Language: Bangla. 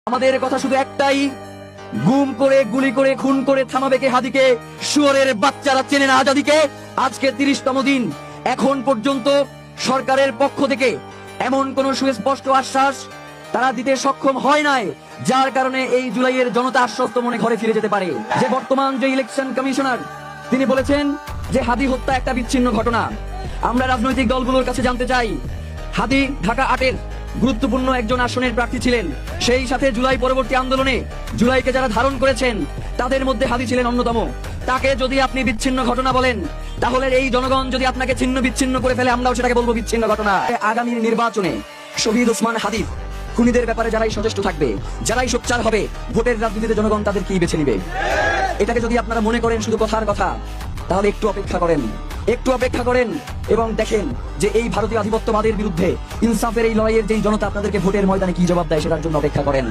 আমাদের কথা শুধু একটাই, গুম করে গুলি করে খুন করে থামাবে কে হাদিকে? শুয়োরের বাচ্চারা চেনে না আজাদিকে। আজকে 30তম দিন, এখন পর্যন্ত সরকারের পক্ষ থেকে এমন কোন সুস্পষ্ট আশ্বাস তারা দিতে সক্ষম হয় নাই, যার কারণে এই জুলাইয়ের জনতা আশ্বস্ত মনে ঘরে ফিরে যেতে পারে। যে বর্তমান যে ইলেকশন কমিশনার, তিনি বলেছেন যে হাদি হত্যা একটা বিচ্ছিন্ন ঘটনা। আমরা রাজনৈতিক দলগুলোর কাছে জানতে চাই, হাদি ঢাকা 8-এর গুরুত্বপূর্ণ একজন আসনের প্রার্থী ছিলেন। সেই সাথে জুলাই পরবর্তী আন্দোলনে জুলাইকে যারা ধারণ করেছেন তাদের মধ্যে হাদি ছিলেন অন্যতম। তাকে যদি আপনি বিচ্ছিন্ন ঘটনা বলেন, তাহলে এই জনগণ যদি আপনাকে ছিন্ন বিচ্ছিন্ন করে ফেলে, আমরাও সেটাকে বলবো বিচ্ছিন্ন ঘটনা। আগামী নির্বাচনে শহীদ ওসমান হাদি খুনিদের ব্যাপারে যারাই সচেষ্ট থাকবে, যারাই সোচ্চার হবে, ভোটের রাজনীতিতে জনগণ তাদেরকেই বেছে নিবে। এটাকে যদি আপনারা মনে করেন শুধু কথার কথা, তাহলে একটু অপেক্ষা করেন এবং দেখেন যে এই ভারতীয় আধিপত্যবাদের বিরুদ্ধে ইনসাফের এই লড়াইয়ের যে জনতা আপনাদেরকে ভোটের ময়দানে কি জবাব দেয়, সেটার জন্য অপেক্ষা করেন।